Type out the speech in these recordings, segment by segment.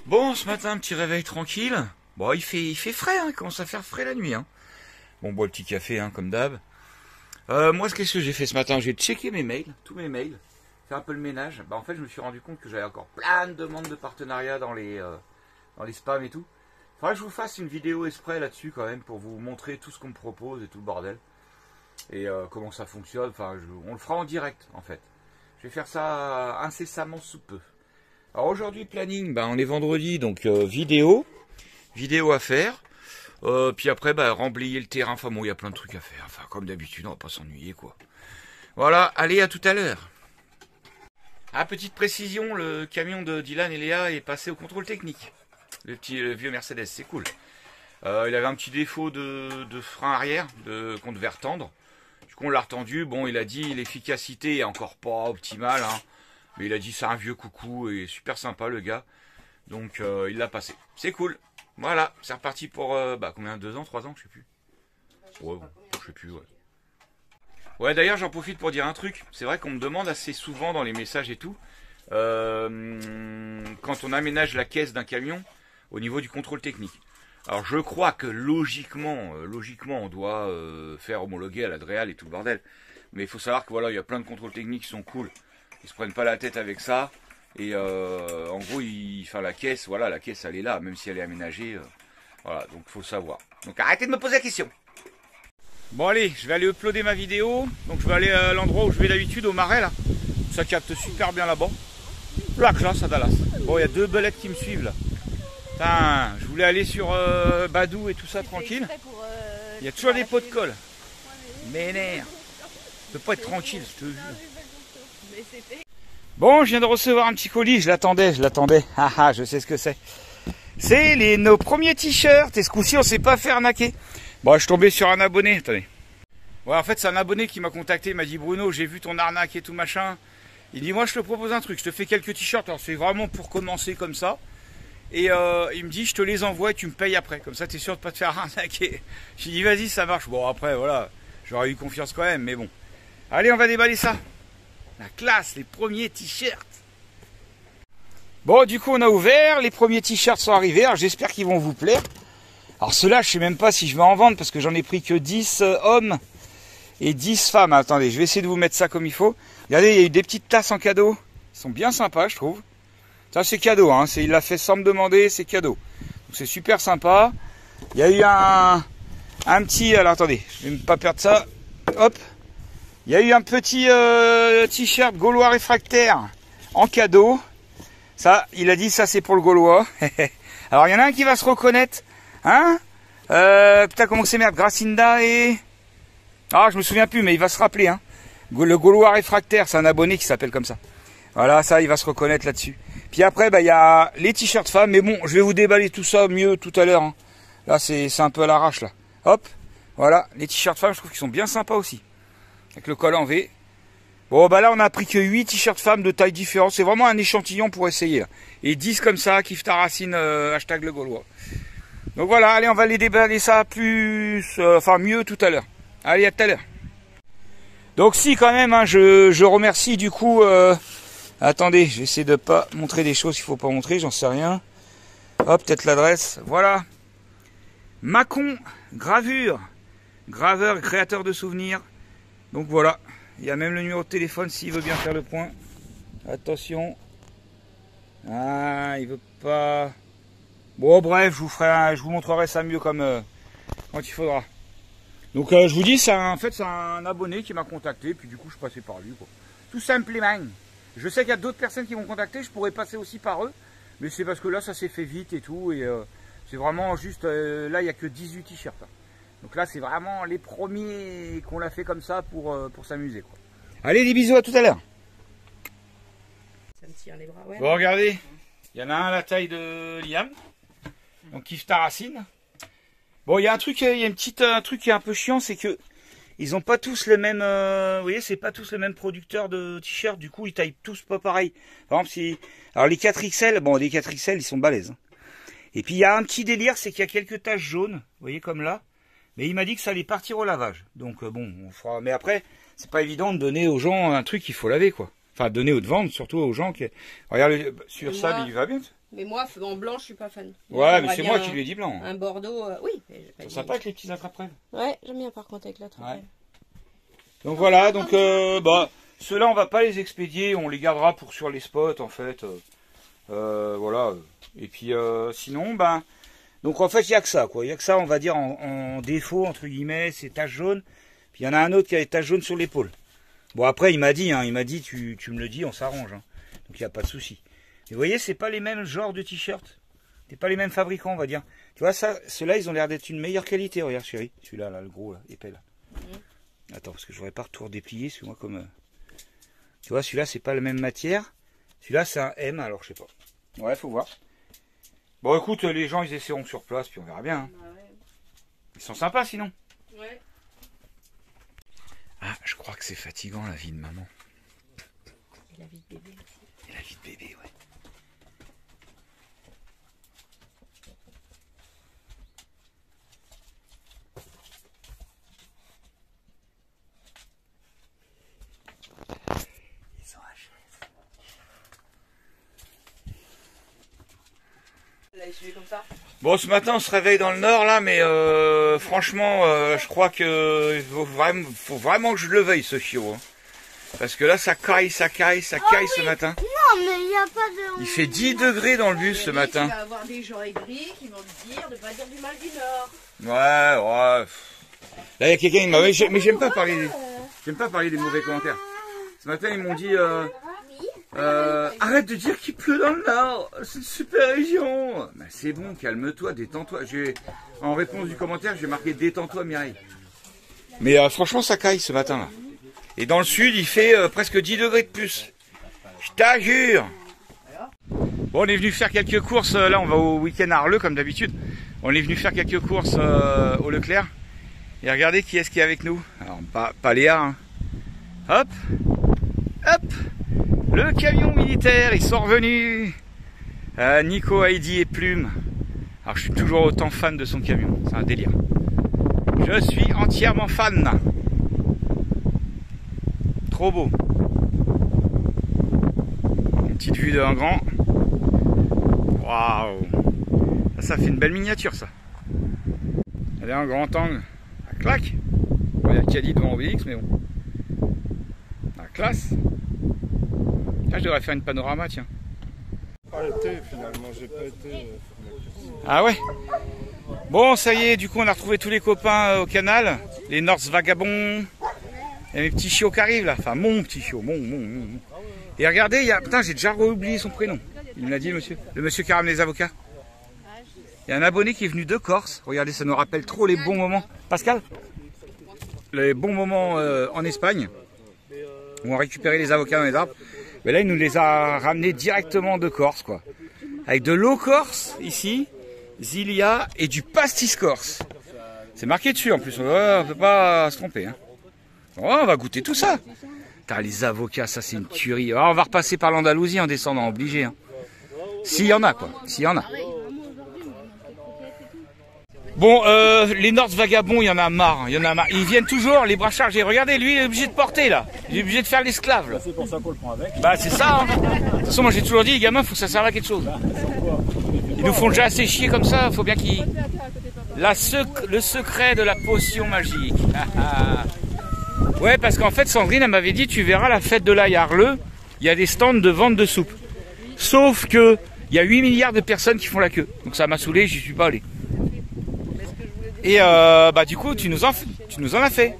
Bon, ce matin, un petit réveil tranquille. Bon, il fait frais, hein, il commence à faire frais la nuit. Hein. Bon, on boit le petit café, hein, comme d'hab. Moi, qu'est-ce que j'ai fait ce matin? J'ai checké mes mails, tous mes mails, fait un peu le ménage. Bah, en fait, je me suis rendu compte que j'avais encore plein de demandes de partenariat dans les spams et tout. Faudrait que je vous fasse une vidéo exprès là-dessus quand même pour vous montrer tout ce qu'on me propose et tout le bordel. Et comment ça fonctionne. Enfin, on le fera en direct, en fait. Je vais faire ça incessamment sous peu. Alors aujourd'hui, planning, bah, on est vendredi, donc vidéo à faire. Puis après, bah, remblayer le terrain. Enfin bon, il y a plein de trucs à faire. Enfin, comme d'habitude, on va pas s'ennuyer, quoi. Voilà, allez, à tout à l'heure. Ah, petite précision, le camion de Dylan et Léa est passé au contrôle technique. Le vieux Mercedes, c'est cool. Il avait un petit défaut de frein arrière qu'on devait retendre. Du coup, on l'a retendu. Bon, il a dit l'efficacité est encore pas optimale, hein. Mais il a dit c'est un vieux coucou et super sympa le gars. Donc il l'a passé. C'est cool. Voilà, c'est reparti pour combien, 2 ans, 3 ans, je sais plus. Ouais, je sais plus, ouais. Ouais, d'ailleurs j'en profite pour dire un truc. C'est vrai qu'on me demande assez souvent dans les messages et tout, quand on aménage la caisse d'un camion au niveau du contrôle technique. Alors je crois que logiquement on doit faire homologuer à l'Adréal et tout le bordel. Mais il faut savoir que voilà, il y a plein de contrôles techniques qui sont cool. Ils se prennent pas la tête avec ça. Et en gros, la caisse, voilà, la caisse elle est là, même si elle est aménagée. Voilà, donc il faut le savoir. Donc arrêtez de me poser la question. Bon allez, je vais aller uploader ma vidéo. Donc je vais aller à l'endroit où je vais d'habitude, au marais là. Ça capte super bien là-bas. La classe à Dallas. Bon, il y a 2 belettes qui me suivent là. Putain, je voulais aller sur Badou et tout ça tranquille. Il y a toujours des pots de colle. M'énerve. Je peux pas être tranquille, je te jure. Bon, je viens de recevoir un petit colis, je l'attendais. Haha, je sais ce que c'est. C'est nos premiers t-shirts, et ce coup-ci, on s'est pas fait arnaquer. Bon, je suis tombé sur un abonné, attendez. Ouais, en fait, c'est un abonné qui m'a contacté, il m'a dit, Bruno, j'ai vu ton arnaque et tout machin. Il dit, moi, je te propose un truc, je te fais quelques t-shirts, alors c'est vraiment pour commencer comme ça. Et il me dit, je te les envoie et tu me payes après, comme ça, t'es sûr de pas te faire arnaquer. J'ai dit, vas-y, ça marche. Bon, après, voilà, j'aurais eu confiance quand même, mais bon. Allez, on va déballer ça. La classe, les premiers t-shirts. Bon, du coup, on a ouvert. Les premiers t-shirts sont arrivés. Alors, j'espère qu'ils vont vous plaire. Alors, ceux-là, je sais même pas si je vais en vendre parce que j'en ai pris que 10 hommes et 10 femmes. Attendez, je vais essayer de vous mettre ça comme il faut. Regardez, il y a eu des petites tasses en cadeau. Ils sont bien sympas, je trouve. Ça, c'est cadeau, hein. Il l'a fait sans me demander, c'est cadeau. Donc, c'est super sympa. Il y a eu un petit... Alors, attendez, je vais pas perdre ça. Hop. Il y a eu un petit t-shirt Gaulois réfractaire en cadeau. Ça, il a dit ça c'est pour le Gaulois. Alors il y en a un qui va se reconnaître. Hein putain, comment c'est merde, Gracinda et... Ah, je me souviens plus, mais il va se rappeler. Hein. Le Gaulois réfractaire, c'est un abonné qui s'appelle comme ça. Voilà, ça, il va se reconnaître là-dessus. Puis après, il y a les t-shirts femmes. Mais bon, je vais vous déballer tout ça mieux tout à l'heure. Hein. Là, c'est un peu à l'arrache, là. Hop, voilà, les t-shirts femmes, je trouve qu'ils sont bien sympas aussi. Avec le col en V. Bon, bah là, on a pris que 8 t-shirts femmes de tailles différentes. C'est vraiment un échantillon pour essayer. Là. Et 10 comme ça, kiffe ta racine, hashtag le Gaulois. Donc voilà, allez, on va les déballer ça mieux tout à l'heure. Allez, à tout à l'heure. Donc si, quand même, hein, je remercie du coup... attendez, je vais essayer de pas montrer des choses qu'il faut pas montrer, j'en sais rien. Hop, peut-être l'adresse. Voilà. Macon, gravure. Graveur, créateur de souvenirs. Donc voilà, il y a même le numéro de téléphone s'il veut bien faire le point. Attention. Ah, il veut pas. Bon, bref, je vous montrerai ça mieux comme quand il faudra. Donc je vous dis, c'est un abonné qui m'a contacté, puis du coup je passais par lui, quoi. Tout simplement. Je sais qu'il y a d'autres personnes qui m'ont contacté, je pourrais passer aussi par eux, mais c'est parce que là ça s'est fait vite et tout, et c'est vraiment juste, là il n'y a que 18 t-shirts. Hein. Donc là, c'est vraiment les premiers qu'on l'a fait comme ça pour s'amuser, quoi. Allez, des bisous, à tout à l'heure. Ça me tire les bras, ouais. Bon, regardez, il y en a un à la taille de Liam. Donc, kiffe ta racine. Bon, il y a un truc qui est un peu chiant, c'est que ils ont pas tous le même, vous voyez, c'est pas tous le même producteur de t-shirts. Du coup, ils taillent tous pas pareil. Par exemple, alors les 4XL, bon, les 4XL, ils sont balèzes. Hein. Et puis, il y a un petit délire, c'est qu'il y a quelques taches jaunes, vous voyez, comme là. Mais il m'a dit que ça allait partir au lavage. Donc bon, on fera. Mais après, c'est pas évident de donner aux gens un truc qu'il faut laver, quoi. Enfin, donner ou de vendre, surtout aux gens qui. Regarde, sur ça, il va bien. Mais moi, en blanc, je suis pas fan. Ouais, mais c'est moi qui lui ai dit blanc. Un Bordeaux, oui. C'est sympa avec les petits attrape-rêves. Ouais, j'aime bien par contre avec l'attrape-rêve. Ouais. Donc voilà, donc bah ceux-là on va pas les expédier, on les gardera pour sur les spots en fait. Voilà. Et puis sinon, ben donc en fait il y a que ça quoi, il y a que ça on va dire en défaut entre guillemets, c'est tache jaune. Puis il y en a un autre qui a des taches jaunes sur l'épaule. Bon après il m'a dit tu me le dis, on s'arrange. Hein. Donc il n'y a pas de souci. Mais vous voyez, c'est pas les mêmes genres de t-shirts. C'est pas les mêmes fabricants, on va dire. Tu vois ça, ceux-là ils ont l'air d'être une meilleure qualité. Regarde chérie, celui-là là, le gros là, épais là. Attends, parce que je voudrais pas tout redéplier, parce que moi comme... Tu vois, celui-là, c'est pas la même matière. Celui-là, c'est un M, alors je sais pas. Ouais, faut voir. Bon, écoute, les gens, ils essaieront sur place, puis on verra bien. Hein. Ils sont sympas, sinon. Ouais. Ah, je crois que c'est fatigant, la vie de maman. Et la vie de bébé aussi. Et la vie de bébé, ouais. Comme ça. Bon, ce matin, on se réveille dans le nord, là, mais franchement, je crois que faut vraiment que je le veuille, ce chiot. Hein. Parce que là, ça caille ce matin. Non, mais il n'y a pas de... Il fait 10 degrés dans le bus ce matin. Il va y avoir des gens aigris qui vont te dire de ne pas dire du mal du Nord. Ouais. Là, il y a quelqu'un qui m'a... Mais j'aime pas parler des mauvais commentaires. Ce matin, ils m'ont dit... arrête de dire qu'il pleut dans le Nord, c'est une super région. Ben, c'est bon, calme-toi, détends-toi. En réponse du commentaire, j'ai marqué détends-toi Mireille. Mais franchement, ça caille ce matin là. Et dans le sud, il fait presque 10 degrés de plus. Je t'assure. Bon, on est venu faire quelques courses. Là, on va au week-end à Arleux comme d'habitude. On est venu faire quelques courses au Leclerc. Et regardez qui est-ce qui est avec nous. Alors, pas Léa. Hein. Hop. Le camion militaire, ils sont revenus. Nico, Heidi et Plume. Alors je suis toujours autant fan de son camion, c'est un délire. Je suis entièrement fan. Trop beau. Une petite vue d'un grand. Waouh. Ça fait une belle miniature ça. Elle est en grand angle. La claque. Bon, il y a Cali devant Obélix, mais bon. La classe. Ah, je devrais faire une panorama, tiens. Finalement, j'ai pas été. Ah ouais. Bon, ça y est, du coup, on a retrouvé tous les copains au canal. Les Norse vagabonds. Il y a mes petits chiots qui arrivent là. Enfin, mon petit chiot. Mon. Et regardez, il y a... Putain, j'ai déjà oublié son prénom. Il me l'a dit, le monsieur. Le monsieur qui ramène les avocats. Il y a un abonné qui est venu de Corse. Regardez, ça nous rappelle trop les bons moments. Pascal ? Les bons moments en Espagne. Où on récupérait les avocats dans les arbres. Mais là, il nous les a ramenés directement de Corse, quoi. Avec de l'eau corse, ici, Zilia, et du pastis corse. C'est marqué dessus, en plus. On ne peut pas se tromper. Hein. Bon, on va goûter tout ça. Putain, les avocats, ça, c'est une tuerie. Alors, on va repasser par l'Andalousie en descendant, obligé. Hein. S'il y en a, quoi. S'il y en a. Bon, les Norse vagabonds, il y en a marre, Ils viennent toujours, les bras chargés. Regardez, lui, il est obligé de porter, là. Il est obligé de faire l'esclave, là. C'est pour ça qu'on le prend avec. Bah, c'est ça, hein. De toute façon, moi, j'ai toujours dit, les gamins, faut que ça serve à quelque chose. Ils nous font déjà assez chier comme ça, faut bien qu'ils... Le secret de la potion magique. Ouais, parce qu'en fait, Sandrine, elle m'avait dit, tu verras la fête de l'ail à Arleux, il y a des stands de vente de soupe. Sauf que, il y a 8 milliards de personnes qui font la queue. Donc ça m'a saoulé, j'y suis pas allé. Et bah du coup tu nous en as fait.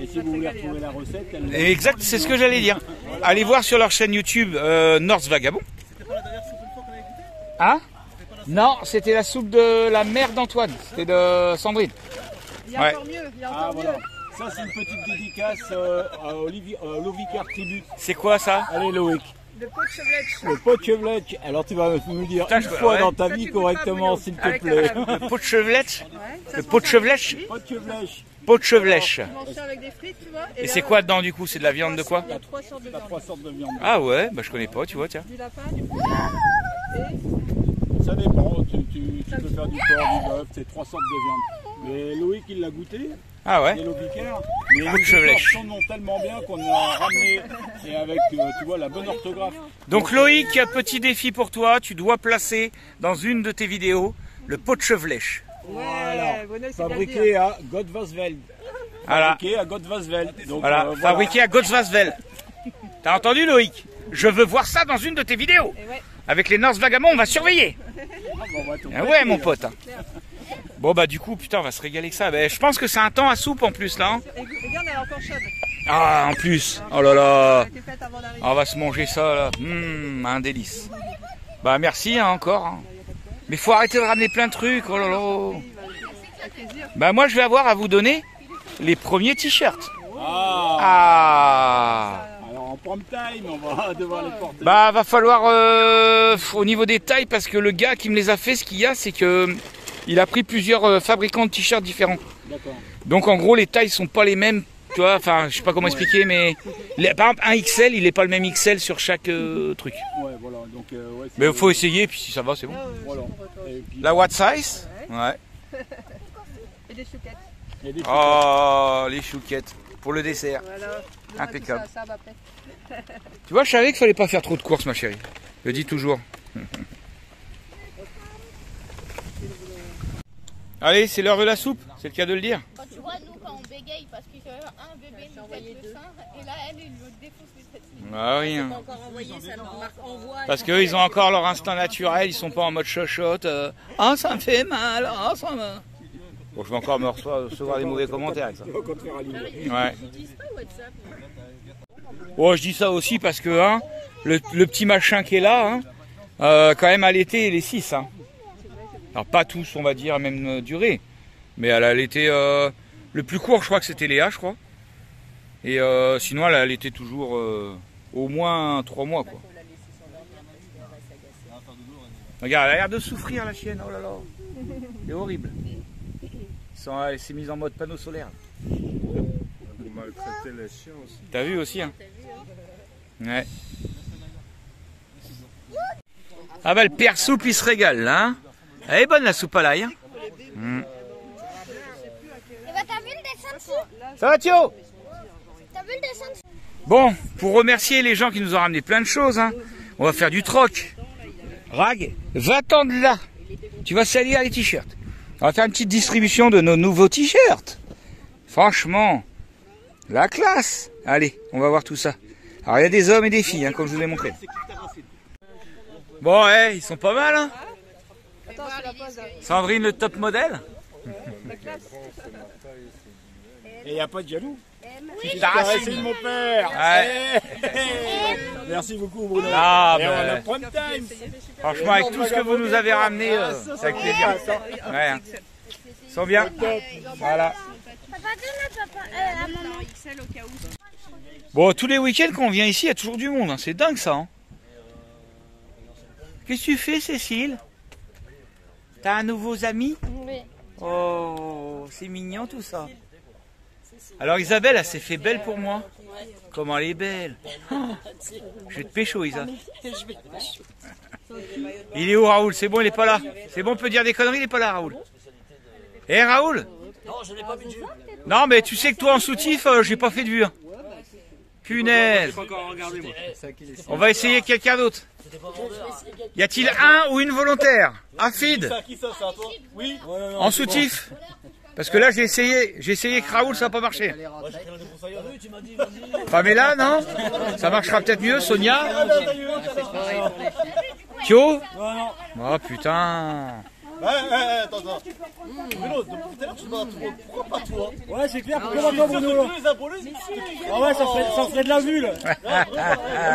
Et si vous voulez retrouver la recette, exact, c'est ce que j'allais dire. Allez voir sur leur chaîne YouTube Norse Vagabond. C'était pas la dernière soupe qu'on avait goûté ? Hein ? Non, c'était la soupe de la mère d'Antoine, c'était de Sandrine. Il y a encore mieux, il y a encore mieux. Voilà. Ça c'est une petite dédicace à Lovicar Tribute. C'est quoi ça ? Allez Loïc. Le pot de chevlette. Le pot de chevlette. Alors tu vas me dire une fois dans ta vie correctement, s'il te plaît. Le pot de chevelette. Le pot de chevelèche. Pot de chevlèche. Pot de chevelèche. Tu manges ça avec des frites, tu vois. Et c'est quoi dedans du coup ? C'est de la viande de quoi ? Il y a 3 sortes de viande. 3 sortes de viande. Ah ouais, bah je connais pas, tu vois, tiens. Du lapin, du poulet. Ça dépend, tu peux faire du porc, du bœuf, c'est 3 sortes de viande. Mais Loïc il l'a goûté, Ah ouais. Yellow Vicker. Mais Pot de Chevelèche. Son nom tellement bien qu'on a ramené et avec tu vois la bonne orthographe. Donc Loïc, petit défi pour toi, tu dois placer dans une de tes vidéos le pot de Chevelèche. Voilà. Fabriqué à Godvasveld. Voilà. Fabriqué à Godvasveld. Donc, Voilà, fabriqué à Gottsvasvel. T'as entendu Loïc? Je veux voir ça dans une de tes vidéos. Ouais. Avec les Norse Vagamon, on va surveiller. Ah ouais mon pote. Bon bah du coup, putain, on va se régaler que ça. Bah, je pense que c'est un temps à soupe en plus là. Hein. Et regarde, elle est encore chaude. Ah en plus, oh là là. Elle a été faite avant d'arriver. On va se manger ça là. Un délice. Bah merci hein, encore. Hein. Mais faut arrêter de ramener plein de trucs, oh là là. Avec plaisir. Bah moi je vais avoir à vous donner les premiers t-shirts. Ah. Ah. Alors en prime time, on va devoir les porter. Bah va falloir au niveau des tailles parce que le gars qui me les a fait, ce qu'il y a c'est que il a pris plusieurs fabricants de t-shirts différents. D'accord. Donc en gros les tailles sont pas les mêmes, tu vois, enfin je sais pas comment expliquer mais par exemple un XL, il est pas le même XL sur chaque truc. Ouais, voilà. Donc ouais, Mais il faut essayer puis si ça va, c'est bon. voilà. Et puis, La what size? Ouais. Et des chouquettes. et des Oh, les chouquettes pour le dessert. Voilà. Impeccable. Ça va après. Tu vois, je savais qu'il fallait pas faire trop de courses ma chérie. Je le dis toujours. Allez, c'est l'heure de la soupe, c'est le cas de le dire. Quand tu vois, nous, quand on bégaye, parce qu'il y a un bébé nous tête le sein, et là, elle me défonce les têtes. Ah oui. Hein. Encore envoyé, ça marque envoie. Parce qu'eux, ils ont encore leur instinct naturel, ils sont pas en mode chochotte. Ah, ça me fait mal, ah, ça me... Bon, je vais encore me recevoir des mauvais commentaires avec ça. Ouais. Bon, je dis ça aussi parce que hein, le petit machin qui est là, hein, quand même à l'été, il est 6. Hein. Alors pas tous, on va dire, à même durée. Mais elle a l'été, le plus court, je crois que c'était Léa, je crois. Et sinon, elle était toujours au moins 3 mois, quoi. Regarde, elle a l'air de souffrir, la chienne, oh là là. C'est horrible. Elle s'est mise en mode panneau solaire. Vous maltraitez les chiens aussi. T'as vu aussi, hein? Ouais. Ah bah le père soupe, il se régale, là. Hein, elle est bonne, la soupe à l'ail. Hein. T'as vu le dessin dessus? Ça va, Thio? T'as vu le dessin dessus? Bon, pour remercier les gens qui nous ont ramené plein de choses, hein, on va faire du troc. Rag, va-t'en de là. Tu vas salir les t-shirts. On va faire une petite distribution de nos nouveaux t-shirts. Franchement, la classe. Allez, on va voir tout ça. Alors, il y a des hommes et des filles, hein, comme je vous ai montré. Bon, ils sont pas mal, hein. Attends, c'est la pause. Sandrine, le top modèle. Et il n'y a pas de jaloux. Tarassi. Mon père. Ouais. Merci beaucoup Bruno. Ah, et ben, on a prime time. franchement, avec tout ce que vous nous avez ramené, c'est avec plaisir. Ouais, hein. Ils sont bien. Voilà. Papa, donne à maman. XL au cas où. Bon, tous les week-ends quand on vient ici, il y a toujours du monde. Hein. C'est dingue ça. Hein. Qu'est-ce que tu fais, Cécile? T'as un nouveau ami? Oui. Oh, c'est mignon tout ça. Alors Isabelle, elle s'est fait belle pour moi. Comment elle est belle. Oh, je vais te pécho, Isa. Il est où, Raoul? C'est bon, il est pas là. C'est bon, on peut dire des conneries, il est pas là, Raoul. Eh, Raoul? Non, je n'ai pas vu de vue. Non, mais tu sais que toi en soutif, j'ai pas fait de vue. Hein. Punaise. Pas encore regardé, moi. On va essayer quelqu'un d'autre. Y a-t-il un ou une volontaire? Un feed Qui ça, c'est à toi? Oui. en soutif? Parce que là j'ai essayé que Raoul, ça n'a pas marché. Moi, j'ai rien de conseil à eux, tu m'as dit, vas-y. Pamela, non? Ça marchera peut-être mieux. Sonia? Thio? Oh putain. Attends. Bruno, depuis tout à l'heure, tu te demandes pourquoi pas toi? Ouais, c'est clair. Pourquoi pas Bruno? Les abonnés? Ah ouais, ça ferait de la vue là.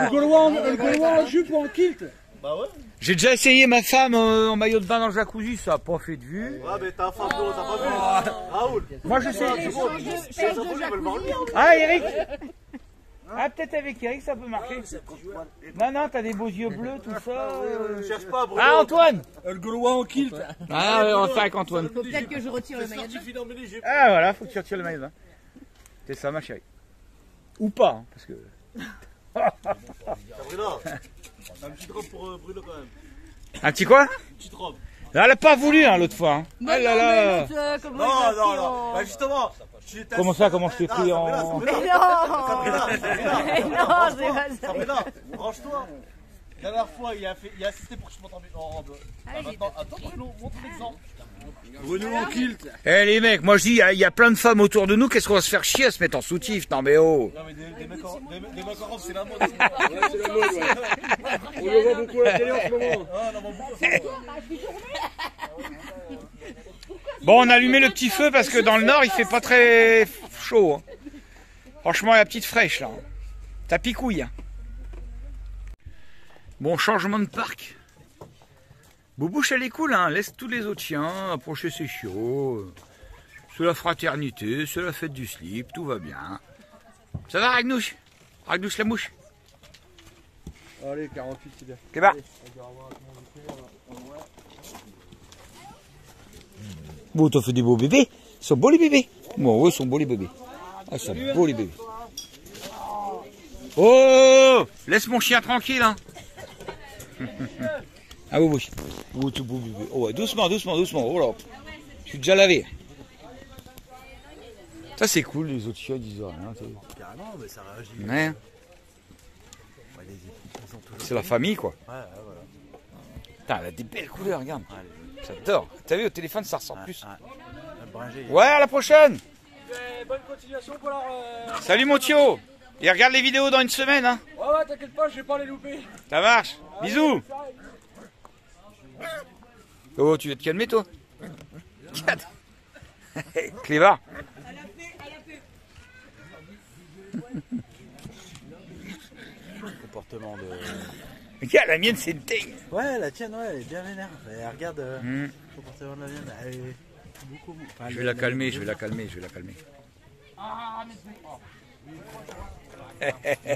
Le Gaulois en jupe ou en kilt. Bah ouais. J'ai déjà essayé ma femme en maillot de bain dans le jacuzzi, ça n'a pas fait de vue. Ah, mais t'as un fan d'eau, t'as pas vu? Raoul. Moi je sais. Les abonnés veulent voir le mien. Ah Eric? Ah peut-être avec Eric ça peut marcher. Non, t'as des beaux yeux bleus, tout ça. Cherche pas, Bruno. Ah Antoine? Le Gaulois en kilt. Ah ouais, on va faire avec Antoine. Peut-être que je retire le maillot. Certifié d'emmener, j'ai Ah voilà, faut que tu retires le maillot de bain. C'est ça ma chérie. Ou pas, hein, parce que... Sabrina, un petit robe pour Bruno quand même. Un petit quoi? Petite robe. Elle a pas voulu hein, l'autre fois. Hein. Bah Ah là là. Non. Bah justement. Comment ça, comment je t'ai pris en... Mais non. Mais non, c'est pas ça. Sabrina, range-toi. La dernière fois, il a assisté pour que je monte en robe. Maintenant, attends, Bruno, montre l'exemple. Bruno en kilt. Eh les mecs, moi je dis, il y a plein de femmes autour de nous, qu'est-ce qu'on va se faire chier à se mettre en soutif? Non mais oh. Non, mais des mecs en robe, c'est la mode. Ouais, c'est la mode, ouais. On le voit beaucoup à la télé en ce moment. Ah, non, mais beaucoup. Bon, on a allumé le petit feu parce que dans le nord, il fait pas très chaud. Hein. Franchement, il y a la petite fraîche là. Ça picouille. Hein. Bon, changement de parc. Boubouche, elle est cool, hein. Laisse tous les autres chiens approcher ses chiots. C'est la fraternité, c'est la fête du slip, tout va bien. Ça va, Ragnouche? Ragnouche la mouche? Allez, 48, c'est bien. C'est bas. Bon, t'as fait des beaux bébés. Ils sont beaux les bébés. Bon, ouais, ils sont beaux les bébés. Ah, ils sont beaux les bébés. Oh, laisse mon chien tranquille, hein. Ah oui, oui. Oh, tout beau bébé. Oh, ouais, doucement, doucement, doucement. Oh là, je suis déjà lavé. Ça, c'est cool, les autres chiens, ils disent rien. Carrément, mais ça réagit. Ouais. C'est la famille, quoi. Ouais, voilà. Putain, elle a des belles couleurs, regarde. J'adore. T'as vu, au téléphone, ça ressort plus. Bringé. Ouais, à la prochaine. Bonne continuation pour leur... Salut, mon Thio. Et regarde les vidéos dans une semaine, hein. Ouais, t'inquiète pas, je vais pas les louper. Ça marche. Bisous. Oh, tu veux te calmer, toi? Cléva. Comportement de. Regarde, la mienne, c'est une teigne. Ouais, la tienne, ouais, elle est bien vénère. Mais regarde le comportement de la mienne. Elle est beaucoup. Enfin, Je vais la calmer, je vais la calmer, je vais la calmer.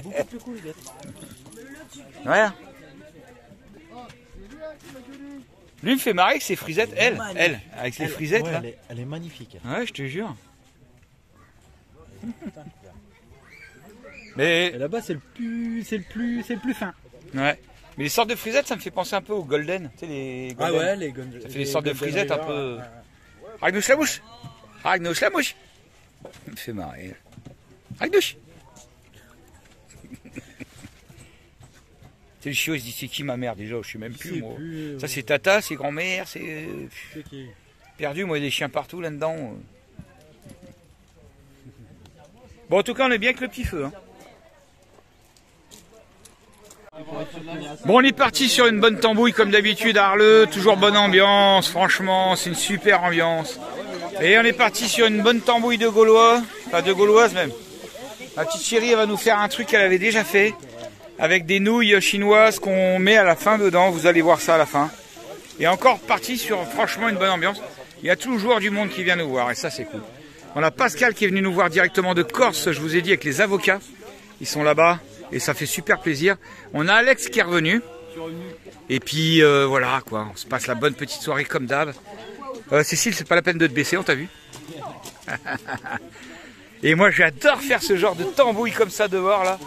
beaucoup plus cool, les gars. Ouais. Lui, il me fait marrer avec ses frisettes, elle, avec ses frisettes, ouais, là. elle est magnifique. Ouais, je te jure. Mais, Et là-bas, c'est le plus fin. ouais. Mais les sortes de frisettes, ça me fait penser un peu aux golden. Tu sais, les golden. Ah ouais, les gonds. Ça fait des sortes de frisettes un peu... Ragnouche la mouche. Ragnouche la mouche. Il me fait marrer. Ragnouche. C'est le chiot, il se dit c'est qui ma mère déjà, je sais même plus moi. Ça c'est tata, c'est grand-mère, c'est... Perdu, moi il y a des chiens partout là-dedans. Bon en tout cas on est bien avec le petit feu. Hein. Bon on est parti sur une bonne tambouille comme d'habitude à Arleux, toujours bonne ambiance, franchement c'est une super ambiance. Et on est parti sur une bonne tambouille de Gaulois, enfin de Gauloises même. La petite chérie elle va nous faire un truc qu'elle avait déjà fait. Avec des nouilles chinoises qu'on met à la fin dedans, vous allez voir ça à la fin. Et encore parti sur franchement une bonne ambiance. Il y a toujours du monde qui vient nous voir et ça c'est cool. On a Pascal qui est venu nous voir directement de Corse, je vous ai dit, avec les avocats. Ils sont là-bas et ça fait super plaisir. On a Alex qui est revenu. Et puis voilà quoi, on se passe la bonne petite soirée comme d'hab. Cécile, c'est pas la peine de te baisser, on t'a vu. Et moi j'adore faire ce genre de tambouille comme ça dehors là.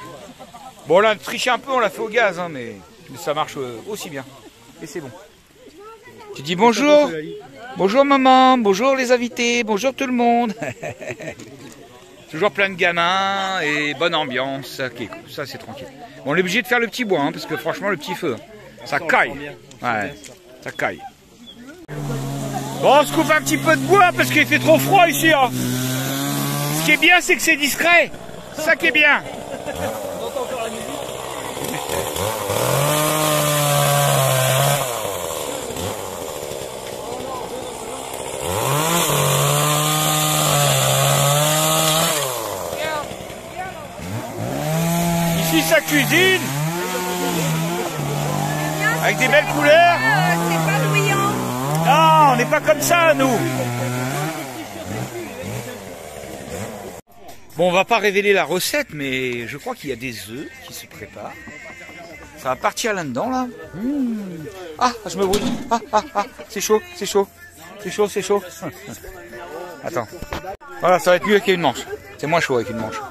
Bon là, on a triché un peu, on l'a fait au gaz, hein, mais ça marche aussi bien. Et c'est bon. Tu dis bonjour. Bonjour maman, bonjour les invités, bonjour tout le monde. Toujours plein de gamins et bonne ambiance, ça, okay, ça c'est tranquille. Bon, on est obligé de faire le petit bois, hein, parce que franchement le petit feu, ça caille. Ouais, ça caille. Bon, on se coupe un petit peu de bois parce qu'il fait trop froid ici. Hein. Ce qui est bien, c'est que c'est discret. C'est ça qui est bien. Ici sa cuisine avec des belles couleurs. C'est pas bruyant. Non, on n'est pas comme ça nous. Bon, on va pas révéler la recette, mais je crois qu'il y a des œufs qui se préparent. Ça va partir là-dedans, là. Ah, je me brûle. Ah, c'est chaud, c'est chaud. C'est chaud, c'est chaud. Attends. Voilà, ça va être mieux avec une manche. C'est moins chaud avec une manche.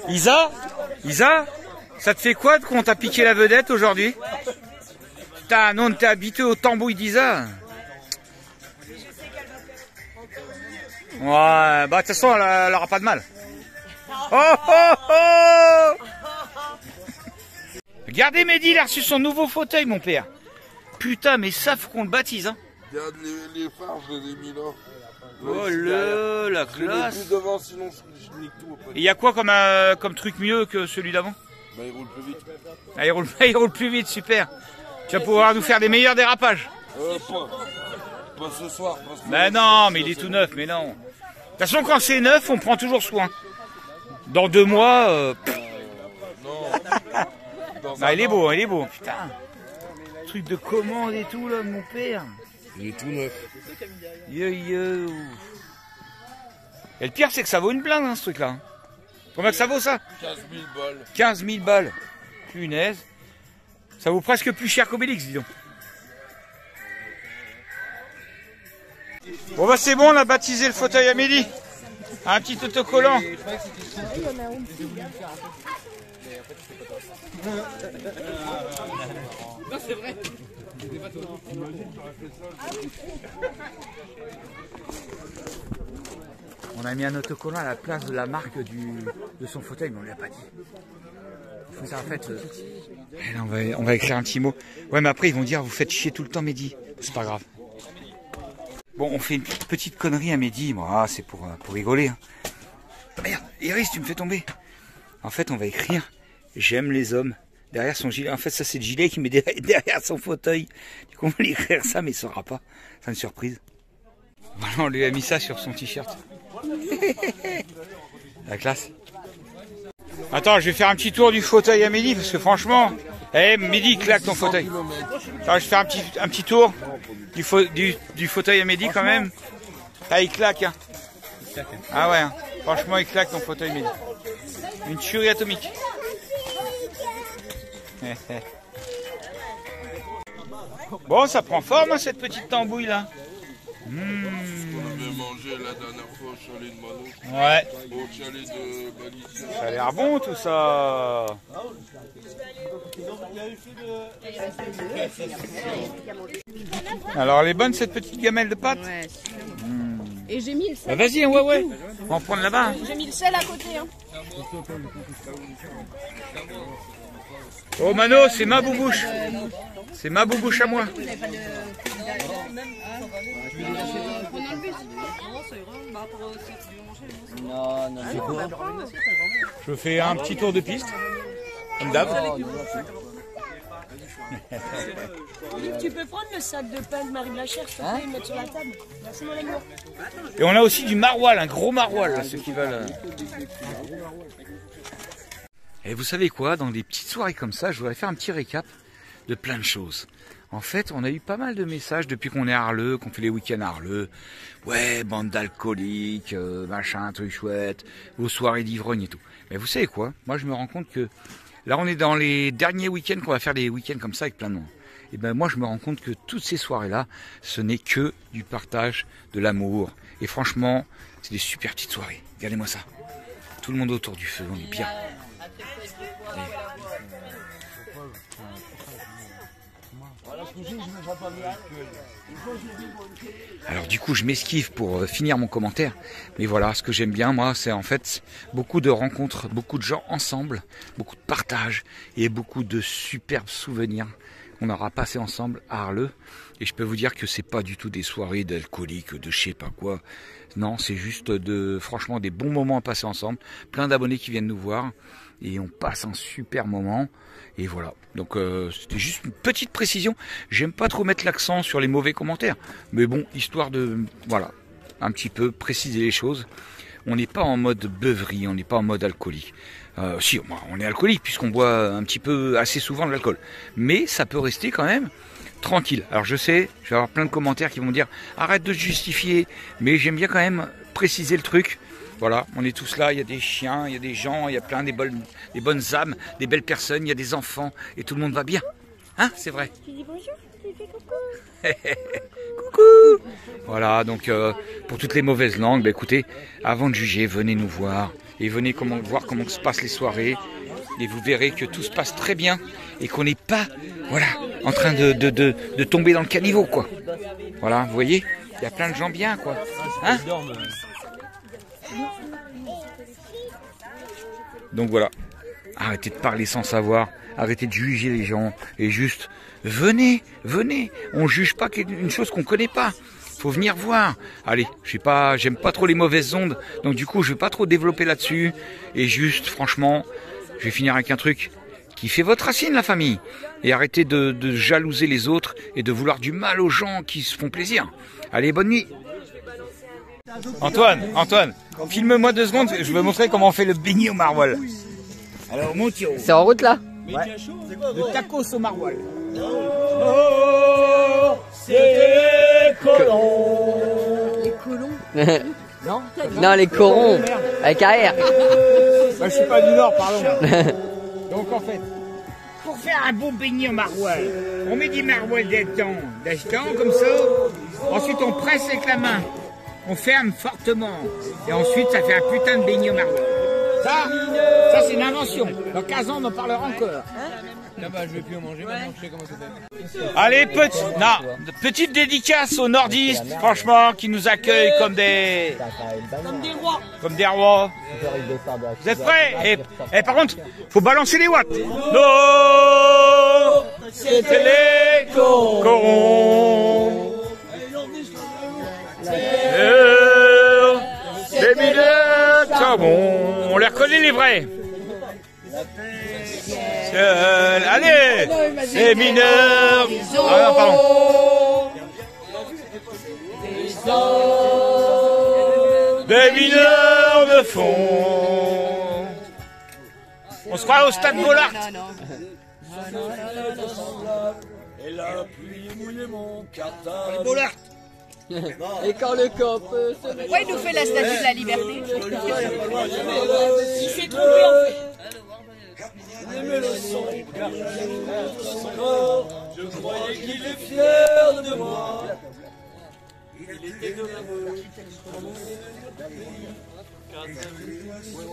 Isa, Ça te fait quoi qu'on t'a piqué la vedette aujourd'hui? Putain, non, t'es habitué au tambouille d'Isa. Ouais, bah de toute façon, elle aura pas de mal. Oh oh oh! Regardez Mehdi, il a reçu son nouveau fauteuil, mon père. Putain, mais ça, faut qu'on le baptise, hein. Regarde les phares, je les ai mis là. Oh là, la Je les mets classe. plus devant, sinon je nique tout. Il y a quoi comme truc mieux que celui d'avant? Bah, il roule plus vite. Ah, il roule plus vite, super. Tu vas pouvoir nous faire des meilleurs dérapages. Pas ce soir. Ben non, mais il est tout neuf, mais non. De toute façon, quand c'est neuf, on prend toujours soin. Dans 2 mois... Non. Ah, il est beau, il est beau. Putain. Truc de commande et tout, là, de mon père. Il est tout neuf. Yo, yo. Et le pire, c'est que ça vaut une blinde, hein, ce truc-là. Combien que ça vaut, ça? 15 000 balles. 15 000 balles. Punaise. Ça vaut presque plus cher qu'Obélix, dis donc. Bon, bah, c'est bon, on a baptisé le fauteuil à Mehdi. Un petit autocollant. On a mis un autocollant à la place de la marque de son fauteuil, mais on ne l'a pas dit. Il faut ça en fait. Et là, on va écrire un petit mot. Ouais, mais après ils vont dire vous faites chier tout le temps Mehdi. C'est pas grave. Bon, on fait une petite connerie à Mehdi. Bon, ah, c'est pour rigoler. Hein. Oh, merde, Iris, tu me fais tomber. En fait, on va écrire j'aime les hommes derrière son gilet. En fait, ça c'est le gilet qui met derrière son fauteuil. Du coup, on va lui écrire ça, mais il ne saura pas. C'est une surprise. Voilà, on lui a mis ça sur son t-shirt. La classe. Attends, je vais faire un petit tour du fauteuil à Mehdi parce que franchement, Mehdi, claque ton fauteuil. Attends, je vais faire un petit tour du fauteuil à Mehdi quand même. Ah, il claque. Hein. Ah ouais, hein. Franchement, il claque ton fauteuil Mehdi. Une tuerie atomique. Bon, ça prend forme hein, cette petite tambouille là. On avait mangé la dernière fois au chalet de Mano. Ouais. Au chalet de Balicia. Ça a l'air bon tout ça. Alors elle est bonne cette petite gamelle de pâtes? Ouais. Et j'ai mis le sel. Bah, vas-y, ouais. On va en prendre là-bas. Hein. J'ai mis le sel à côté. Hein. Oh Mano, c'est ma boubouche. C'est ma boubouche à moi. Je fais un petit tour de piste, comme d'hab. Tu peux prendre le sac de pain de Marie Blachère, s'il te plaît, et mettre sur la table. Merci mon amour. Et on a aussi du maroilles, un gros maroilles, là, ceux qui veulent. Et vous savez quoi, dans des petites soirées comme ça, je voudrais faire un petit récap de plein de choses. En fait, on a eu pas mal de messages depuis qu'on est à Arleux, qu'on fait les week-ends à Arleux. Ouais, bande d'alcooliques, machin, truc chouette, vos soirées d'ivrogne et tout. Mais vous savez quoi, moi je me rends compte que là on est dans les derniers week-ends qu'on va faire des week-ends comme ça avec plein de monde. Et ben moi je me rends compte que toutes ces soirées-là, ce n'est que du partage, de l'amour. Et franchement, c'est des super petites soirées. Regardez-moi ça. Tout le monde autour du feu, on est bien. Alors du coup je m'esquive pour finir mon commentaire, mais voilà, ce que j'aime bien moi c'est en fait beaucoup de rencontres, beaucoup de gens ensemble, beaucoup de partage et beaucoup de superbes souvenirs qu'on aura passé ensemble à Arleux. Et je peux vous dire que c'est pas du tout des soirées d'alcooliques, de je sais pas quoi, non, c'est juste franchement des bons moments à passer ensemble, plein d'abonnés qui viennent nous voir et on passe un super moment. Et voilà, donc c'était juste une petite précision. J'aime pas trop mettre l'accent sur les mauvais commentaires, mais bon, histoire de, voilà, un petit peu préciser les choses. On n'est pas en mode beuverie, on n'est pas en mode alcoolique. Si, on est alcoolique puisqu'on boit un petit peu assez souvent de l'alcool, mais ça peut rester quand même tranquille. Alors je sais, je vais avoir plein de commentaires qui vont me dire arrête de te justifier, mais j'aime bien quand même préciser le truc. Voilà, on est tous là, il y a des chiens, il y a des gens, il y a plein des bonnes âmes, des belles personnes, il y a des enfants, et tout le monde va bien. Hein, c'est vrai. Tu dis bonjour, tu fais coucou. Coucou. Voilà, donc pour toutes les mauvaises langues, bah, écoutez, avant de juger, venez nous voir, et venez voir comment se passent les soirées. et vous verrez que tout se passe très bien et qu'on n'est pas, voilà, en train de tomber dans le caniveau, quoi. Voilà, vous voyez, il y a plein de gens bien, quoi. Hein? Donc voilà, arrêtez de parler sans savoir, arrêtez de juger les gens et juste venez, venez. On juge pas une chose qu'on connaît pas. Faut venir voir. Allez, j'aime pas trop les mauvaises ondes, donc du coup je vais pas trop développer là-dessus. Et juste, franchement, je vais finir avec un truc qui fait votre racine, la famille. Et arrêtez de jalouser les autres et de vouloir du mal aux gens qui se font plaisir. Allez, bonne nuit. Antoine, filme-moi 2 secondes, je vais montrer comment on fait le beignet au maroilles. Alors, mon tiro. C'est en route là? Ouais. Le tacos au maroilles. Oh, c'est les colons. Les colons. Non? Non, les corons, avec AR. Moi, je suis pas du Nord, pardon. Donc, en fait, pour faire un bon beignet au maroilles, on met des maroilles d'estan comme ça. Ensuite, on presse avec la main. On ferme fortement. Et ensuite, ça fait un putain de beignet au maroilles. Ça c'est une invention. Dans 15 ans, on en parlera encore. Là bas, je vais plus en manger maintenant, je sais comment c'est fait. Allez, petite dédicace aux nordistes, franchement, qui nous accueillent comme des rois. Comme des rois. Vous êtes prêts? Et par contre, faut balancer les watts. Non, c'était les corons. Les mineurs, tiens bon, on les reconnaît les vrais. Allez, les mineurs. Ah non, pardon. Des mineurs de fond. On se croit au stade Bollard. Et la pluie mouillait mon cartable. Bollard. Et quand le cop se met... Pourquoi il nous fait la statue de la liberté? Il s'est trompé en fait. Aimez le son, je croyais qu'il est fier de moi. Il était heureux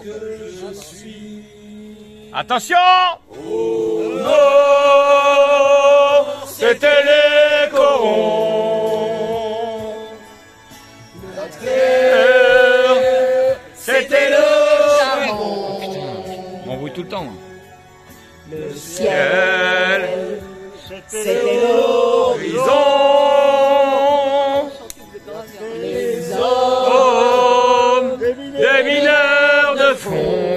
que je suis. Attention! Oh non, c'était les corons. La terre, c'était le charbon. Putain, on m'embrouille tout le temps. Moi. Le ciel, c'était l'horizon. Les hommes, des mineurs de fond.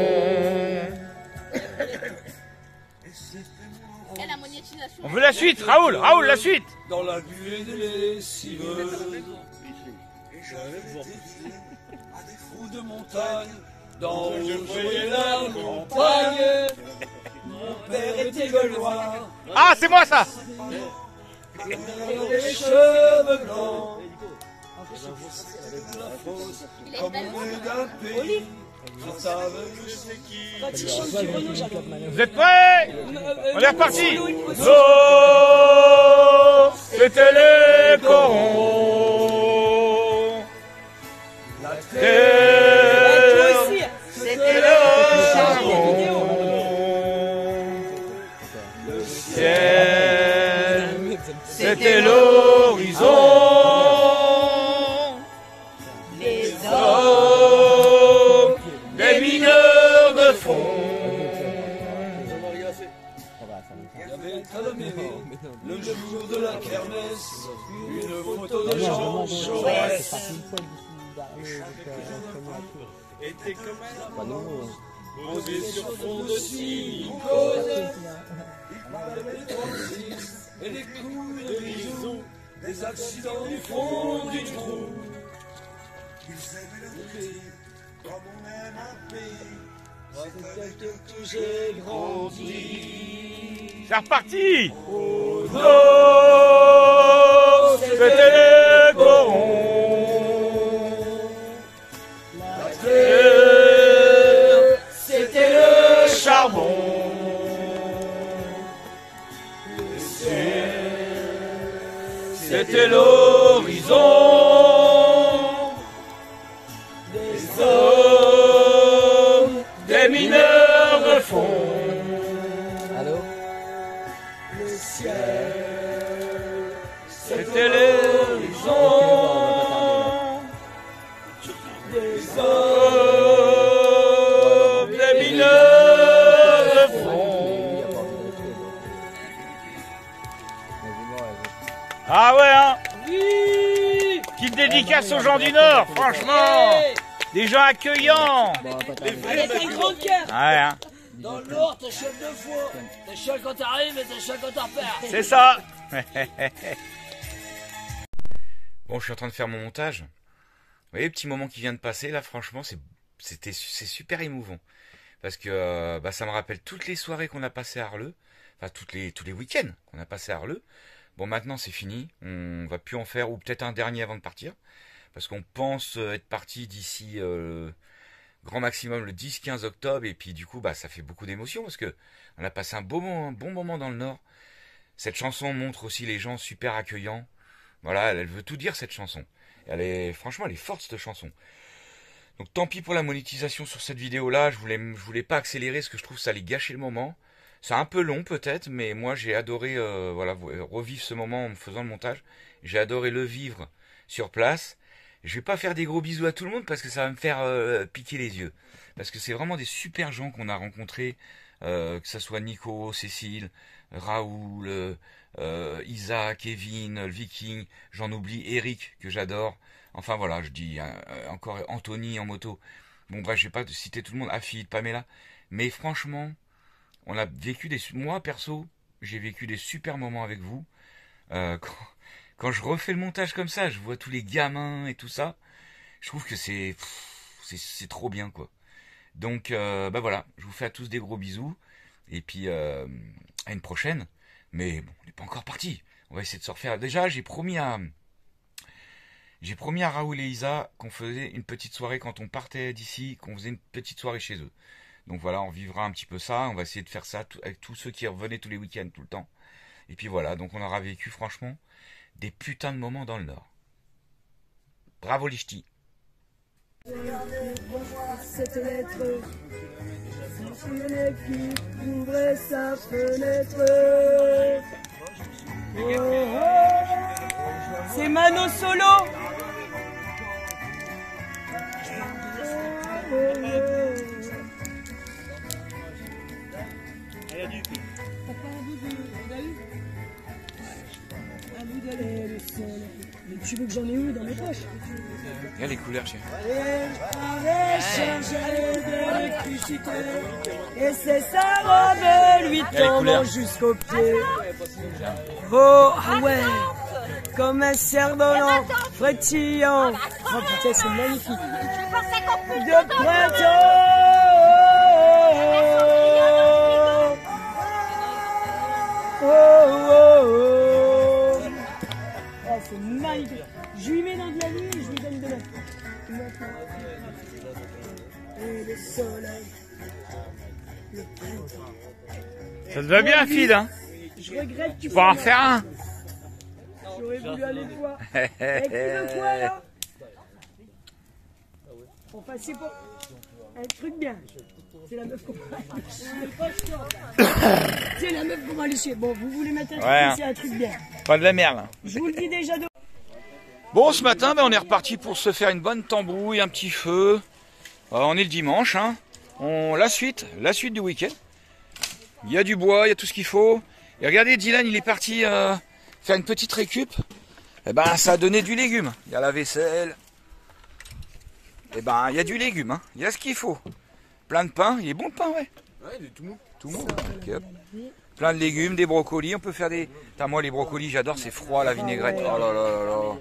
Et la monétisation. On veut la suite, Raoul, la suite. Dans la buée des lessiveuses, j'avais visité à des fous de montagne, dans je voyais la montagne. Mon père était gaulois. Ah, c'est moi ça. Les cheveux blancs. La fosse, comme on est d'un pays. Quand il chante du Renault, j'adore. Vous êtes prêts? On est reparti. Oh, c'était les corons. La terre, c'était le charbon. Le ciel, c'était l'horizon. Les hommes, des mineurs de fond. Il y avait à la mairie, le jour de la kermesse, une photo de Jean Jaurès. Était comme un amour, posé sur fond de silicone. Et les coups de bison, des accidents du fond du trou. Ils aimaient le pays, comme on aime un pays. C'est avec eux que j'ai grandi. C'est reparti. Oh non, c'était les corons. La terre, c'était le charbon. Le ciel, c'était l'horizon. Des hommes, des mineurs de fond. de l'horizon. Des hommes, des mineurs de fond. Ah ouais, hein? Oui. Petite dédicace aux gens du Nord, franchement. Des gens accueillants. Allez, t'as une grande cœur. Ouais, hein. Dans le Nord, t'es chef de fois. T'es chef quand t'arrives et t'es chef quand t'en repères. C'est ça. Bon, je suis en train de faire mon montage. Vous voyez le petit moment qui vient de passer là, franchement, c'est super émouvant. Parce que ça me rappelle toutes les soirées qu'on a passées à Arleux. Enfin, tous les week-ends qu'on a passés à Arleux. Bon, maintenant c'est fini. On va plus en faire, ou peut-être un dernier avant de partir. Parce qu'on pense être parti d'ici grand maximum le 10-15 octobre. Et puis du coup, ça fait beaucoup d'émotions. Parce que on a passé un bon moment dans le Nord. Cette chanson montre aussi les gens super accueillants. Voilà, elle veut tout dire cette chanson. Franchement, elle est forte cette chanson. Donc tant pis pour la monétisation sur cette vidéo là, je voulais pas accélérer parce que je trouve que ça allait gâcher le moment. C'est un peu long peut-être, mais moi j'ai adoré revivre ce moment en me faisant le montage. J'ai adoré le vivre sur place. Je vais pas faire des gros bisous à tout le monde parce que ça va me faire piquer les yeux. Parce que c'est vraiment des super gens qu'on a rencontrés, que ce soit Nico, Cécile, Raoul, Isa, Kevin, le Viking, j'en oublie, Eric que j'adore. Enfin voilà, je dis encore Anthony en moto. Bon bref, je vais pas citer tout le monde, Afid, Pamela. Mais franchement, on a vécu moi perso, j'ai vécu des super moments avec vous. Quand je refais le montage comme ça, je vois tous les gamins et tout ça. Je trouve que c'est trop bien quoi. Donc voilà, je vous fais à tous des gros bisous. Et puis à une prochaine. Mais bon, on n'est pas encore parti. On va essayer de se refaire. Déjà, j'ai promis à Raoul et Isa qu'on faisait une petite soirée quand on partait d'ici, qu'on faisait une petite soirée chez eux. Donc voilà, on vivra un petit peu ça. On va essayer de faire ça avec tous ceux qui revenaient tous les week-ends, tout le temps. Et puis voilà, donc on aura vécu franchement des putains de moments dans le Nord. Bravo les ch'tis. Cette lettre, qui ouvrait sa fenêtre. Oh, oh. C'est Mano Solo. T'as pas un bout de... Un bout de lait, le sol. Mais tu veux que j'en ai où dans mes poches? Regarde les couleurs, chien. Et c'est sa robe lui tombant jusqu'au pied. Oh, ah ouais, comme un cerf-volant frétillant. Oh putain, c'est magnifique. De printemps. Oh, oh, oh. Oh, c'est magnifique. Je lui mets dans de la nuit et je lui donne de l'eau. Et le soleil. Ça te va bien, Phil, hein? Je regrette Tu pourras en faire un. J'aurais voulu aller le voir. Et qui veut quoi, là? Enfin, c'est pas un truc bien. C'est la meuf qu'on va C'est la meuf qu'on va lécher. Bon, vous voulez mettre un truc, Ouais. c'est un truc bien. Pas de la merde, là. Je vous le dis déjà de... Bon, ce matin, on est reparti pour se faire une bonne tambouille, un petit feu. On est le dimanche, hein. La suite du week-end. Il y a du bois, il y a tout ce qu'il faut. Et regardez, Dylan, il est parti faire une petite récup. Et ben, ça a donné du légume. Il y a la vaisselle. Et ben, il y a du légume, hein. Il y a ce qu'il faut. Plein de pain. Il est bon le pain, ouais. Ouais, il est tout mou. Tout mou. Okay. Plein de légumes, des brocolis. On peut faire des... Putain, moi, les brocolis, j'adore. C'est froid, la vinaigrette. Oh là là là là.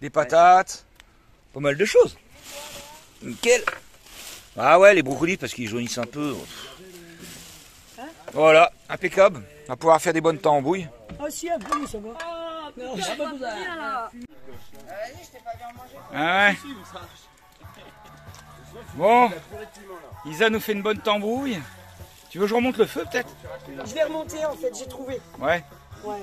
Des patates. Pas mal de choses. Nickel. Ah ouais, les brocolis, parce qu'ils jaunissent un peu. Voilà, impeccable. On va pouvoir faire des bonnes tambouilles. Ah si, un peu, ça va. Non, j'ai pas besoin. Ah ouais. Bon, Isa nous fait une bonne tambouille. Tu veux que je remonte le feu peut-être? Je vais remonter en fait, j'ai trouvé. Ouais. Ouais.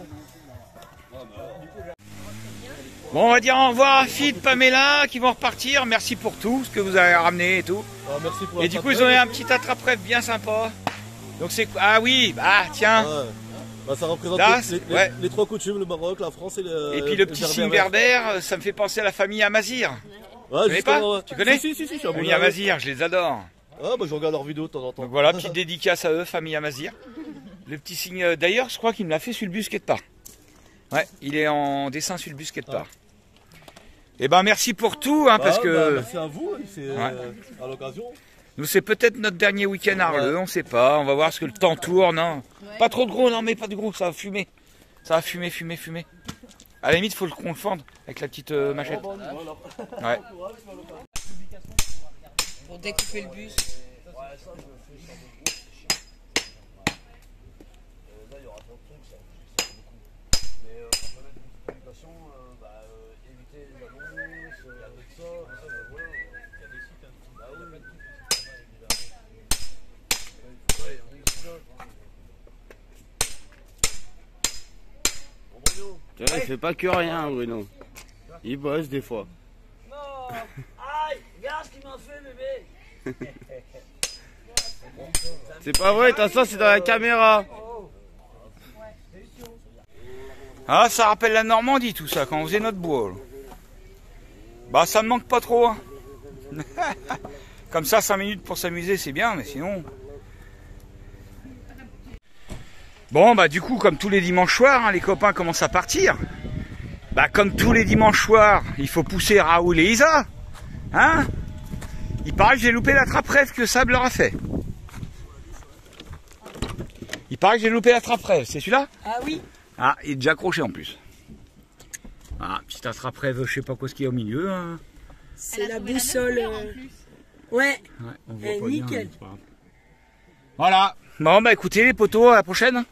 Bon, on va dire au revoir à Phil, Pamela qui vont repartir. Merci pour tout ce que vous avez ramené et tout. Merci pour Et du coup, ils ont eu un petit attrape-rêve bien sympa. Donc c'est... Ah oui, bah tiens. Bah, ça représente les trois coutumes, le Maroc, la France et le. Et puis le petit signe berbère, ça me fait penser à la famille Amazir. Ouais, tu connais pas? Ouais. Tu connais? Si, famille Amazir, je les adore. Ah bah je regarde leurs vidéos de temps en temps. Donc voilà, petite dédicace à eux, famille Amazir. Le petit signe, d'ailleurs, je crois qu'il me l'a fait sur le bus quelque part. Ouais, il est en dessin sur le bus quelque part. Et ben merci pour tout, hein, parce que. Merci à vous, c'est à l'occasion. Nous, c'est peut-être notre dernier week-end à Arleux, on sait pas. On va voir ce que le temps tourne. Hein. Pas trop de gros, non, mais pas de gros, ça va fumer. Ça va fumer. À la limite, il faut qu'on le fende avec la petite machette. Ouais. Pour découper le bus. Il fait pas que rien, Bruno. Il bosse des fois. Non. Aïe, regarde ce qu'il m'a fait, bébé. C'est pas vrai, t'as ça, c'est dans la caméra. Ah, ça rappelle la Normandie tout ça, quand on faisait notre bois. Là. Bah ça me manque pas trop. Hein. Comme ça, 5 minutes pour s'amuser, c'est bien, mais sinon... Bon, bah du coup, comme tous les dimanches soirs, hein, les copains commencent à partir. Bah comme tous les dimanches soirs, il faut pousser Raoul et Isa. Hein? Il paraît que j'ai loupé la trappe-rêve que Sab leur a fait. Il paraît que j'ai loupé la trappe-rêve, c'est celui-là? Ah oui. Ah, il est déjà accroché en plus. Ah, petite attrape-rêve, je sais pas quoi ce qu'il y a au milieu. Hein. C'est la boussole. Ouais. On voit pas nickel. Bien, voilà. Bon, bah écoutez, les potos, à la prochaine.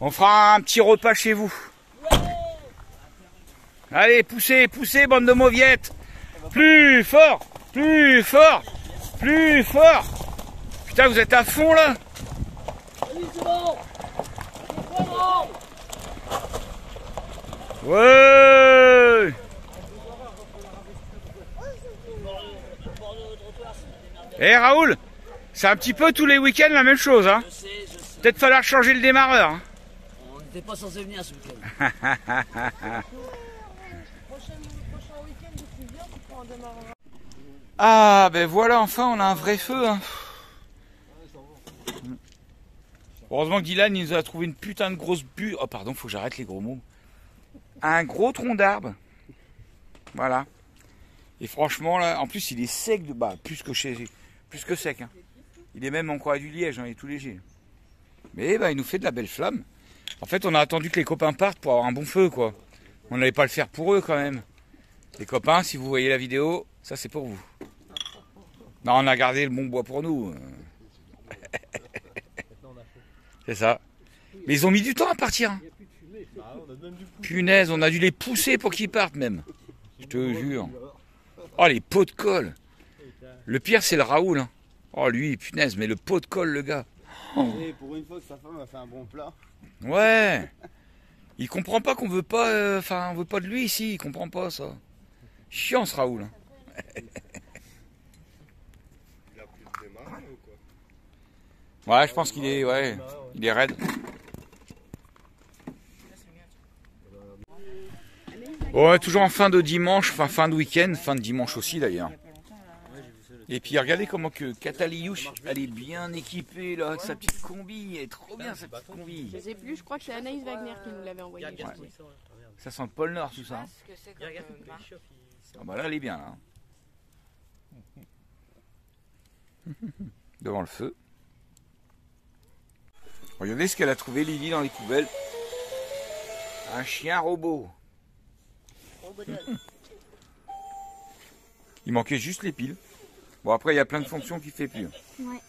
On fera un petit repas chez vous. Ouais. Allez, poussez, bande de mauviettes. Plus fort. Putain, vous êtes à fond là. Ouais. Eh Raoul, c'est un petit peu tous les week-ends la même chose, hein. Je sais. Peut-être falloir changer le démarreur. Hein. On n'était pas censé venir ce week-end. Ah ben voilà, enfin on a un vrai feu. Hein. Heureusement que Dylan il nous a trouvé une putain de grosse bûche. Oh pardon, faut que j'arrête les gros mots. Un gros tronc d'arbre. Voilà. Et franchement là, en plus il est sec de bas, plus que sec. Hein. Il est même en croix du liège, hein, il est tout léger. Mais bah, il nous fait de la belle flamme. En fait, on a attendu que les copains partent pour avoir un bon feu, quoi. On n'allait pas le faire pour eux quand même. Les copains, si vous voyez la vidéo, ça c'est pour vous. Non, on a gardé le bon bois pour nous. C'est ça. Mais ils ont mis du temps à partir. Hein. Punaise, on a dû les pousser pour qu'ils partent même. Je te jure. Oh, les pots de colle. Le pire, c'est le Raoul. Hein. Oh, lui, punaise, mais le pot de colle, le gars. Oh. Pour une fois que sa femme a fait un bon plat. Ouais. Il comprend pas qu'on veut pas... on veut pas de lui ici. Il comprend pas ça. Chiant, ce Raoul. Hein. Il a plus de démarrer ou quoi? Ouais, je pense qu'il est... Ouais, il est raide. Ouais, toujours en fin de dimanche, fin de week-end, fin de dimanche aussi d'ailleurs. Et puis regardez comment que Kataliouche, elle est bien équipée là, avec sa petite combi, elle est trop bien sa petite combi. Je sais plus, je crois que c'est Anaïs Wagner qui nous l'avait envoyé. Ouais. Ça sent le pôle Nord tout ça. Ah bah là elle est bien là. Devant le feu. Regardez ce qu'elle a trouvé Lily dans les poubelles. Un chien robot. Il manquait juste les piles. Bon après il y a plein de fonctions qu'il fait plus. Ouais.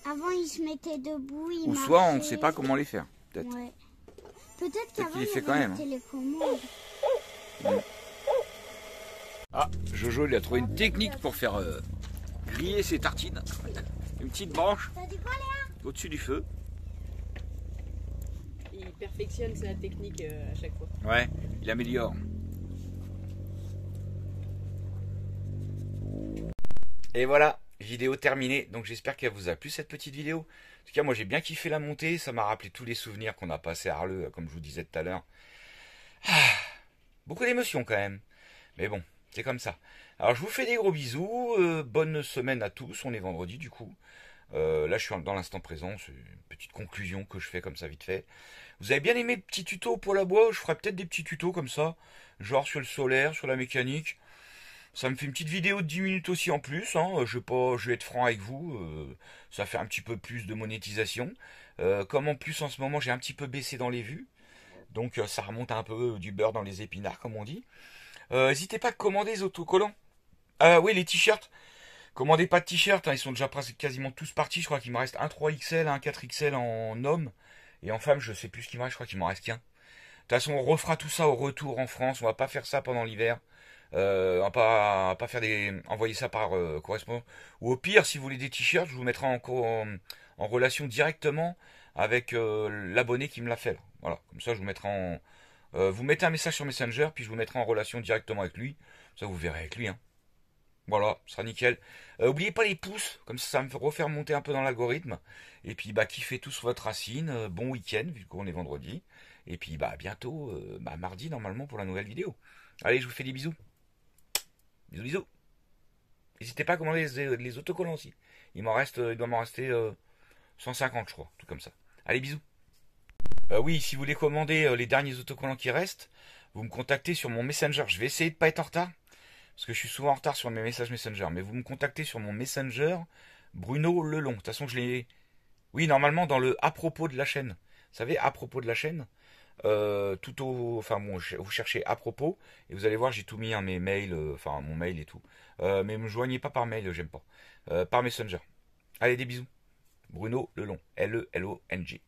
Avant il se mettait debout, il ou soit on ne sait pas comment les faire. Peut-être. Ouais. Peut-être qu'avant qu'il les fait il y quand avait même. les télécommandes. Ah, Jojo il a trouvé une technique pour faire griller ses tartines. Une petite branche au-dessus du feu. Il perfectionne sa technique à chaque fois. Ouais, il améliore. Et voilà, vidéo terminée. Donc j'espère qu'elle vous a plu cette petite vidéo. En tout cas, moi j'ai bien kiffé la montée. Ça m'a rappelé tous les souvenirs qu'on a passés à Arleux, comme je vous disais tout à l'heure. Beaucoup d'émotions quand même. Mais bon, c'est comme ça. Alors je vous fais des gros bisous. Bonne semaine à tous. On est vendredi du coup. Là je suis dans l'instant présent. C'est une petite conclusion que je fais comme ça vite fait. Vous avez bien aimé le petit tuto pour la bois? Je ferai peut-être des petits tutos comme ça. Genre sur le solaire, sur la mécanique. Ça me fait une petite vidéo de 10 minutes aussi en plus. Hein. Je vais être franc avec vous. Ça fait un petit peu plus de monétisation. Comme en plus en ce moment j'ai un petit peu baissé dans les vues. Donc ça remonte un peu du beurre dans les épinards comme on dit. N'hésitez pas à commander les autocollants. Oui, les t-shirts. Commandez pas de t-shirts, hein, ils sont déjà presque quasiment tous partis. Je crois qu'il me reste un 3XL, un 4XL en homme. Et en femme, je sais plus ce qu'il me reste, je crois qu'il m'en reste qu'un. De toute façon, on refera tout ça au retour en France. On va pas faire ça pendant l'hiver. On va pas faire envoyer ça par correspondant. Ou au pire, si vous voulez des t-shirts, je vous mettrai en relation directement avec l'abonné qui me l'a fait. Là. Voilà, comme ça, je vous mettrai vous mettez un message sur Messenger, puis je vous mettrai en relation directement avec lui. Ça, vous verrez avec lui. Hein. Voilà, ce sera nickel. Oubliez pas les pouces, comme ça me fait refaire monter un peu dans l'algorithme. Et puis bah kiffez tous votre racine. Bon week-end, vu qu'on est vendredi. Et puis bah bientôt, mardi normalement pour la nouvelle vidéo. Allez, je vous fais des bisous. Bisous, bisous. N'hésitez pas à commander les autocollants aussi. Il doit m'en rester 150 je crois, tout comme ça. Allez, bisous. Oui, si vous voulez commander les derniers autocollants qui restent, vous me contactez sur mon Messenger. Je vais essayer de pas être en retard. Parce que je suis souvent en retard sur mes messages Messenger. Mais vous me contactez sur mon Messenger, Bruno Lelong. De toute façon, je l'ai... Oui, normalement, dans le « à propos de la chaîne ». Vous savez, à propos de la chaîne, Enfin, bon, vous cherchez « à propos » et vous allez voir, j'ai tout mis, hein, mes mails, mon mail et tout. Mais me joignez pas par mail, j'aime pas. Par Messenger. Allez, des bisous. Bruno Lelong. L-E-L-O-N-G.